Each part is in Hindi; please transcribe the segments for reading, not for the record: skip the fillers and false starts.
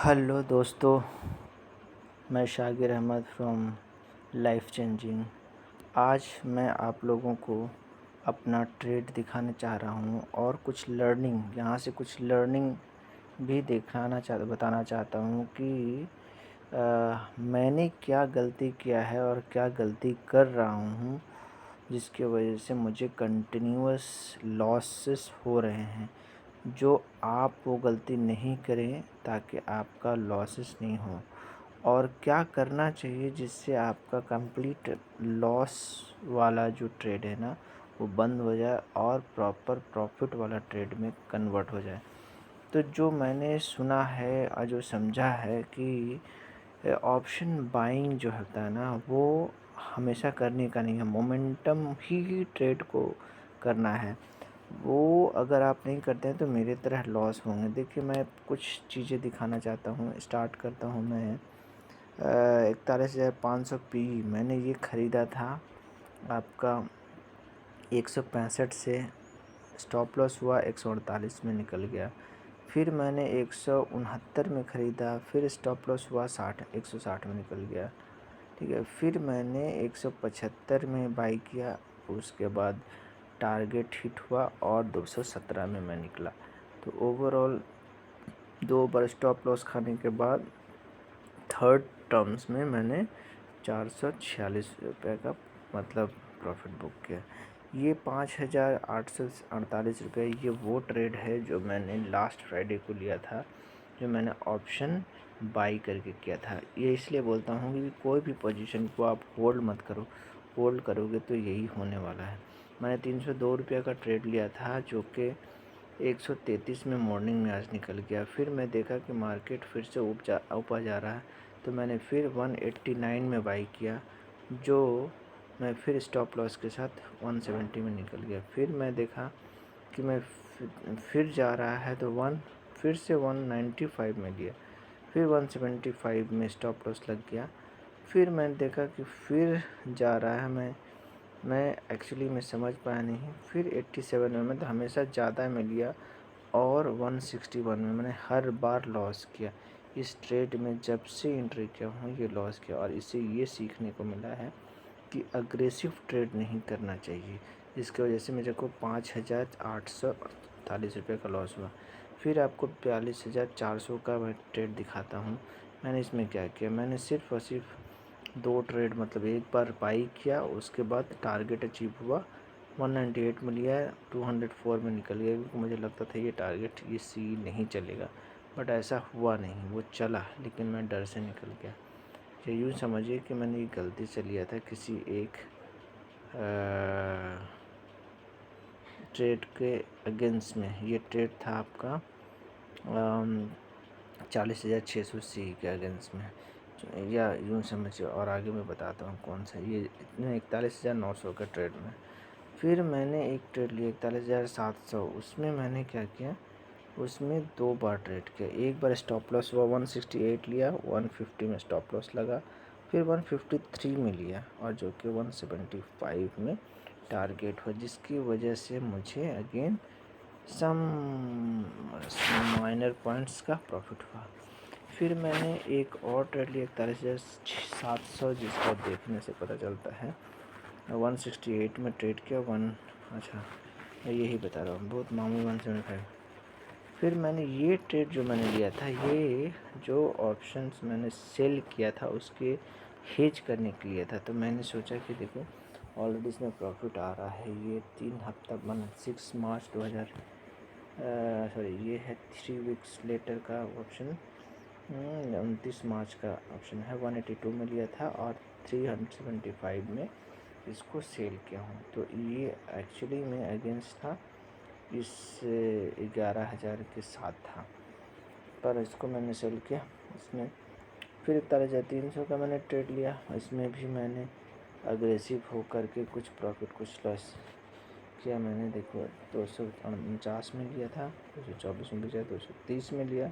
हेलो दोस्तों, मैं Shagir Ahmad from life changing. आज मैं आप लोगों को अपना ट्रेड दिखाने चाह रहा हूँ और कुछ लर्निंग यहाँ से कुछ लर्निंग भी बताना चाहता हूँ कि मैंने क्या गलती किया है और क्या गलती कर रहा हूँ जिसकी वजह से मुझे कंटिन्यूअस लॉसेस हो रहे हैं। जो आप वो गलती नहीं करें ताकि आपका लॉसेस नहीं हो, और क्या करना चाहिए जिससे आपका कंप्लीट लॉस वाला जो ट्रेड है ना वो बंद हो जाए और प्रॉपर प्रॉफिट वाला ट्रेड में कन्वर्ट हो जाए। तो जो मैंने सुना है और जो समझा है कि ऑप्शन बाइंग जो होता है ना वो हमेशा करने का नहीं है, मोमेंटम ही ट्रेड को करना है। वो अगर आप नहीं करते हैं तो मेरे तरह लॉस होंगे। देखिए, मैं कुछ चीज़ें दिखाना चाहता हूँ। स्टार्ट करता हूँ मैं 41,500 मैंने ये ख़रीदा था आपका 165 से। स्टॉप लॉस हुआ 148 में निकल गया। फिर मैंने 169 में ख़रीदा, फिर स्टॉप लॉस हुआ 160 में निकल गया। ठीक है, फिर मैंने 175 में बाई किया, उसके बाद टारगेट हिट हुआ और 217 में मैं निकला। तो ओवरऑल 2 बार स्टॉप लॉस खाने के बाद थर्ड टर्म्स में मैंने 446 रुपये का मतलब प्रॉफिट बुक किया। ये 5,848 रुपये ये वो ट्रेड है जो मैंने लास्ट फ्राइडे को लिया था, जो मैंने ऑप्शन बाई करके किया था। ये इसलिए बोलता हूँ कि कोई भी पोजीशन को आप होल्ड मत करो, होल्ड करोगे तो यही होने वाला है। मैंने 302 रुपये का ट्रेड लिया था जो कि 133 में मॉर्निंग में आज निकल गया। फिर मैं देखा कि मार्केट फिर से ऊपर जा रहा है, तो मैंने फिर 189 में बाई किया, जो मैं फिर स्टॉप लॉस के साथ 170 में निकल गया। फिर मैं देखा कि मैं फिर जा रहा है तो फिर से 195 में लिया, फिर 175 में स्टॉप लॉस लग गया। फिर मैंने देखा कि फिर जा रहा है, मैं एक्चुअली मैं समझ पाया नहीं। फिर 87 में, मतलब हमेशा ज़्यादा में लिया, और 161 में मैंने हर बार लॉस किया। इस ट्रेड में जब से एंट्री किया हूँ ये लॉस किया, और इससे ये सीखने को मिला है कि अग्रेसिव ट्रेड नहीं करना चाहिए, जिसकी वजह से मेरे को 5,848 रुपये का लॉस हुआ। फिर आपको 42,400 का मैं ट्रेड दिखाता हूँ। मैंने इसमें क्या किया, मैंने सिर्फ और सिर्फ 2 ट्रेड, मतलब एक बार बाई किया, उसके बाद टारगेट अचीव हुआ, 198 में लिया, 204 में निकल गया, क्योंकि मुझे लगता था ये टारगेट ये सी नहीं चलेगा, बट ऐसा हुआ नहीं, वो चला, लेकिन मैं डर से निकल गया। ये यूँ समझिए कि मैंने ये गलती से लिया था किसी एक ट्रेड के अगेंस्ट में। ये ट्रेड था आपका 40,600 के अगेंस्ट में, या यूँ समझिए। और आगे मैं बताता हूँ कौन सा, ये इतने 41,900 का ट्रेड में। फिर मैंने एक ट्रेड लिया 41,700, उसमें मैंने क्या किया, उसमें 2 बार ट्रेड किया। एक बार स्टॉप लॉस हुआ 168 लिया, 150 में स्टॉप लॉस लगा, फिर 153 में लिया, और जो कि 175 में टारगेट हुआ, जिसकी वजह से मुझे अगेन सम माइनर पॉइंट्स का प्रॉफिट हुआ। फिर मैंने एक और ट्रेड लिया 41,700, जिसको देखने से पता चलता है 168 में ट्रेड किया, अच्छा मैं यही बता रहा हूँ, बहुत मामूली 175। फिर मैंने ये ट्रेड जो मैंने लिया था, ये जो ऑप्शंस मैंने सेल किया था उसके हेज करने के लिए था। तो मैंने सोचा कि देखो ऑलरेडी इसमें प्रॉफिट आ रहा है। ये 3 हफ्ता 6 मार्च 2000 सॉरी, ये है 3 वीक्स लेटर का ऑप्शन, 29 मार्च का ऑप्शन है। 182 में लिया था और 375 में इसको सेल किया हूँ। तो ये एक्चुअली में अगेंस्ट था, इस 11,000 के साथ था, पर इसको मैंने सेल किया। इसमें फिर 41,300 का मैंने ट्रेड लिया, इसमें भी मैंने अग्रेसिव हो करके कुछ प्रॉफिट कुछ लॉस किया। मैंने देखो 249 में लिया था, 224 में बेचा, 230 में लिया,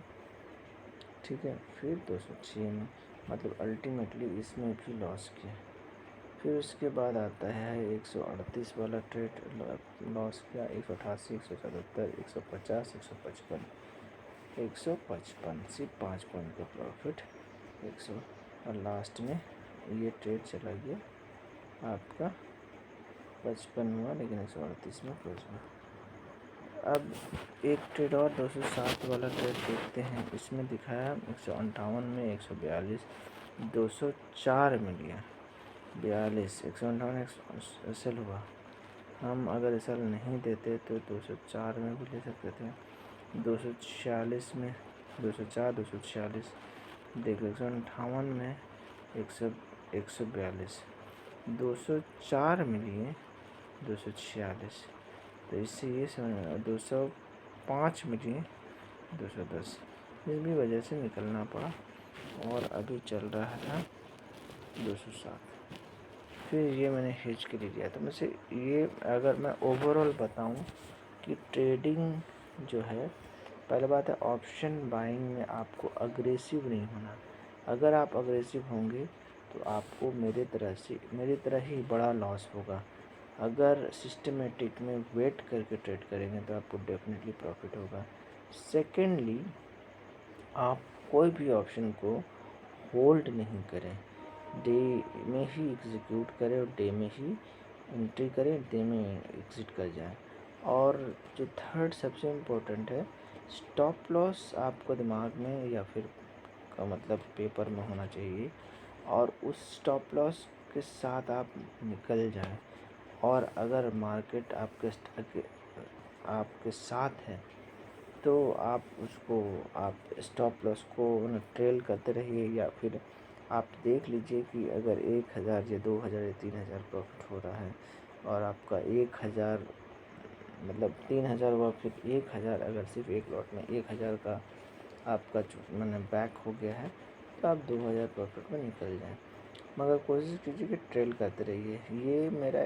ठीक है, फिर 206 में, मतलब अल्टीमेटली इसमें भी लॉस किया। फिर उसके बाद आता है 138 वाला ट्रेड लॉस किया, 188, 177, 150, 155, 155, सिर्फ 5 पॉइंट का प्रॉफिट 100। और लास्ट में ये ट्रेड चला गया आपका 55 हुआ, लेकिन 138 में क्लोज हुआ। अब एक ट्रेड और 260 वाला ट्रेड देखते हैं। इसमें दिखाया 158 में 142, 204 में लिया 42, 158 एसएल हुआ। हम अगर एसएल नहीं देते तो 204 में भी ले सकते थे। 246 में 204, 246 देखो 158 में 142, 204 में लिए 246, तो इससे ये समझ 205 में लिए 210, इस भी वजह से निकलना पड़ा। और अभी चल रहा था 207। फिर ये मैंने हेज के लिए लिया। तो मुझसे ये अगर मैं ओवरऑल बताऊं कि ट्रेडिंग जो है, पहले बात है ऑप्शन बाइंग में आपको अग्रेसिव नहीं होना। अगर आप अग्रेसिव होंगे तो आपको मेरी तरह ही बड़ा लॉस होगा। अगर सिस्टमेटिक में वेट करके ट्रेड करेंगे तो आपको डेफिनेटली प्रॉफिट होगा। सेकेंडली, आप कोई भी ऑप्शन को होल्ड नहीं करें, डे में ही एग्जीक्यूट करें और डे में ही एंट्री करें, डे में एग्जिट कर जाएं। और जो थर्ड सबसे इम्पोर्टेंट है, स्टॉप लॉस आपको दिमाग में या फिर का मतलब पेपर में होना चाहिए, और उस स्टॉप लॉस के साथ आप निकल जाएं। और अगर मार्केट आपके साथ है तो आप स्टॉप लॉस को ट्रेल करते रहिए, या फिर आप देख लीजिए कि अगर 1000 या 2000 या 3000 प्रॉफिट हो रहा है और आपका 1000 मतलब 3000 हुआ, फिर 1000 अगर सिर्फ एक लॉट में 1000 का आपका मैंने बैक हो गया है तो आप 2000 प्रॉफिट में निकल जाएं। मगर कोशिश कीजिए कि ट्रेल करते रहिए। ये मेरा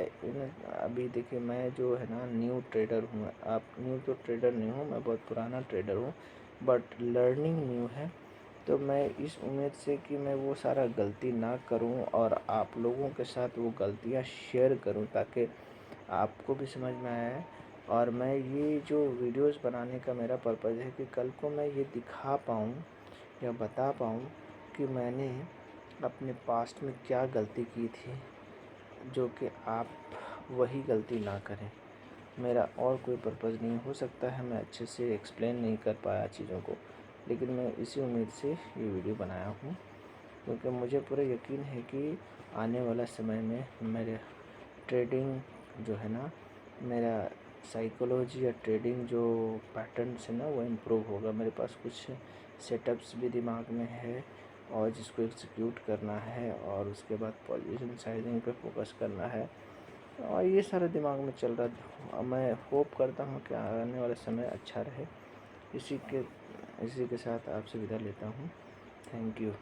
अभी देखिए, मैं जो है ना न्यू ट्रेडर हूँ। आप न्यू तो ट्रेडर नहीं हूँ, मैं बहुत पुराना ट्रेडर हूँ, बट लर्निंग न्यू है। तो मैं इस उम्मीद से कि मैं वो सारा गलती ना करूँ और आप लोगों के साथ वो गलतियाँ शेयर करूँ, ताकि आपको भी समझ में आए। और मैं ये जो वीडियोस बनाने का मेरा पर्पज़ है कि कल को मैं ये दिखा पाऊँ या बता पाऊँ कि मैंने अपने पास्ट में क्या गलती की थी, जो कि आप वही गलती ना करें। मेरा और कोई पर्पज़ नहीं। हो सकता है मैं अच्छे से एक्सप्लेन नहीं कर पाया चीज़ों को, लेकिन मैं इसी उम्मीद से ये वीडियो बनाया हूँ, क्योंकि मुझे पूरा यकीन है कि आने वाला समय में मेरे ट्रेडिंग जो है ना, मेरा साइकोलॉजी या ट्रेडिंग जो पैटर्न्स है ना, वो इम्प्रूव होगा। मेरे पास कुछ सेटअप्स भी दिमाग में है और जिसको एग्जीक्यूट करना है, और उसके बाद पोजीशन साइजिंग पे फोकस करना है, और ये सारा दिमाग में चल रहा है। मैं होप करता हूँ कि आने वाला समय अच्छा रहे। इसी के साथ आपसे विदा लेता हूँ। Thank you.